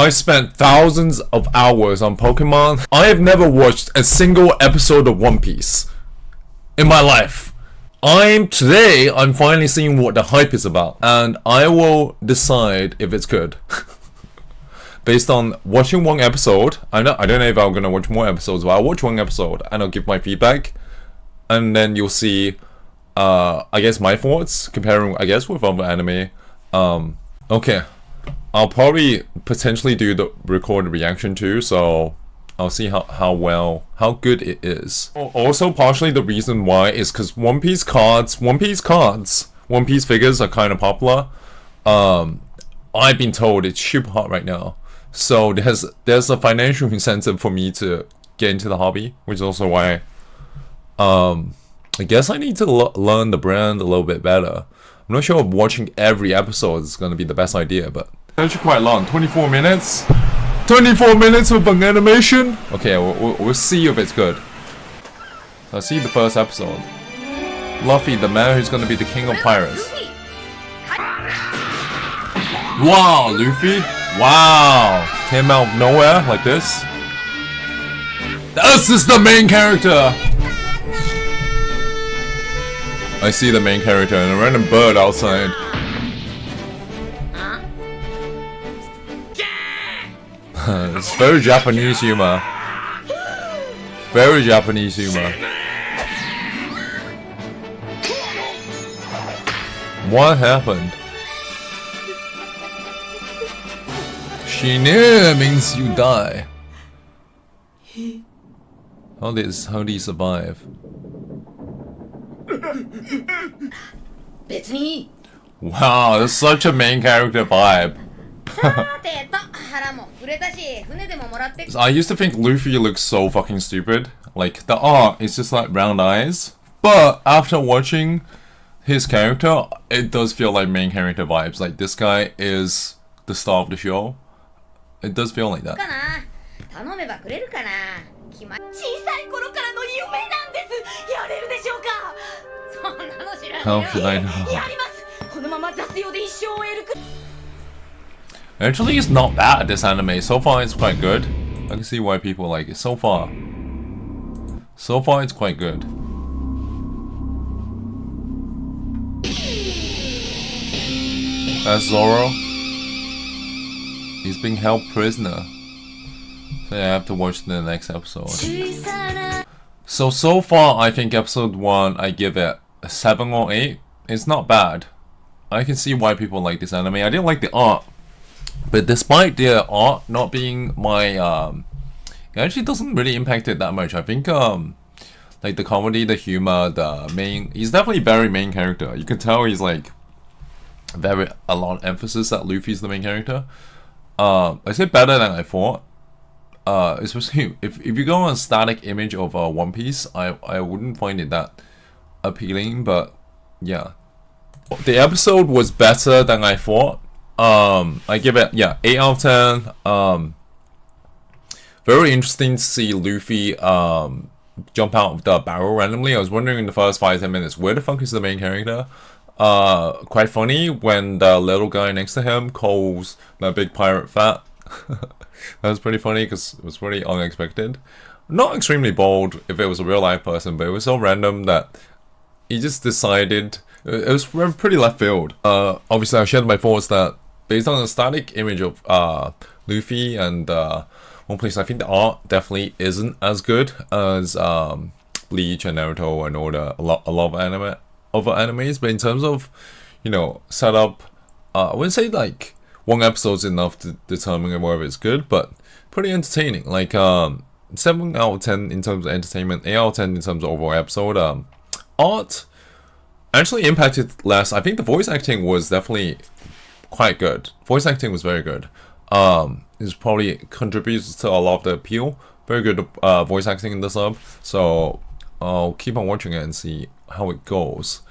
I spent thousands of hours on Pokemon. I have never watched a single episode of One Piece in my life. Today I'm finally seeing what the hype is about, and I will decide if it's good. Based on watching one episode. I don't know if I'm gonna watch more episodes, but I'll watch one episode and I'll give my feedback, and then you'll see I guess my thoughts comparing with other anime. Okay, I'll probably potentially do the recorded reaction too, so I'll see how good it is. Also, partially the reason why is because One Piece figures are kind of popular. I've been told it's super hot right now, so there's a financial incentive for me to get into the hobby, which is also why I guess I need to learn the brand a little bit better. I'm not sure if watching every episode is going to be the best idea, but it's actually quite long. 24 minutes? 24 minutes of an animation? Okay, we'll see if it's good. So I'll see the first episode. Luffy, the man who's going to be the king of pirates. Wow, Luffy? Wow! Came out of nowhere like this. This is the main character! I see the main character and a random bird outside. It's very Japanese humor. Very Japanese humor. What happened? Shine means you die. How did he survive? Wow, that's such a main character vibe. I used to think Luffy looks so fucking stupid. Like, the art is just like round eyes. But after watching his character, it does feel like main character vibes. Like, this guy is the star of the show. It does feel like that. How should I know? Actually, it's not bad, this anime. So far, it's quite good. I can see why people like it. So far, it's quite good. That's Zoro. He's being held prisoner. So yeah, I have to watch the next episode. So far, I think episode 1, I give it a 7 or 8. It's not bad. I can see why people like this anime. I didn't like the art. But despite the art not being my, it actually doesn't really impact it that much. I think, like the comedy, the humor, he's definitely very main character. You can tell he's like, a lot of emphasis that Luffy's the main character. I say better than I thought. Especially if you go on a static image of One Piece, I wouldn't find it that appealing, but yeah. The episode was better than I thought. I give it 8 out of 10. Very interesting to see Luffy jump out of the barrel randomly. I was wondering in the first 5-10 minutes, where the fuck is the main character? Quite funny when the little guy next to him calls the big pirate fat. That was pretty funny because it was pretty unexpected. Not extremely bold if it was a real life person, but it was so random that he just decided. It was pretty left field. Obviously, I shared my thoughts that based on the static image of Luffy and One Piece, I think the art definitely isn't as good as Bleach and Naruto and all a lot of other animes. But in terms of, setup, I wouldn't say like one episode's enough to determine whether it's good, but pretty entertaining. Like 7 out of 10 in terms of entertainment, 8 out of 10 in terms of overall episode. Art actually impacted less. I think the voice acting was definitely quite good. Voice acting was very good. It probably contributes to a lot of the appeal. Very good voice acting in the sub. So I'll keep on watching it and see how it goes.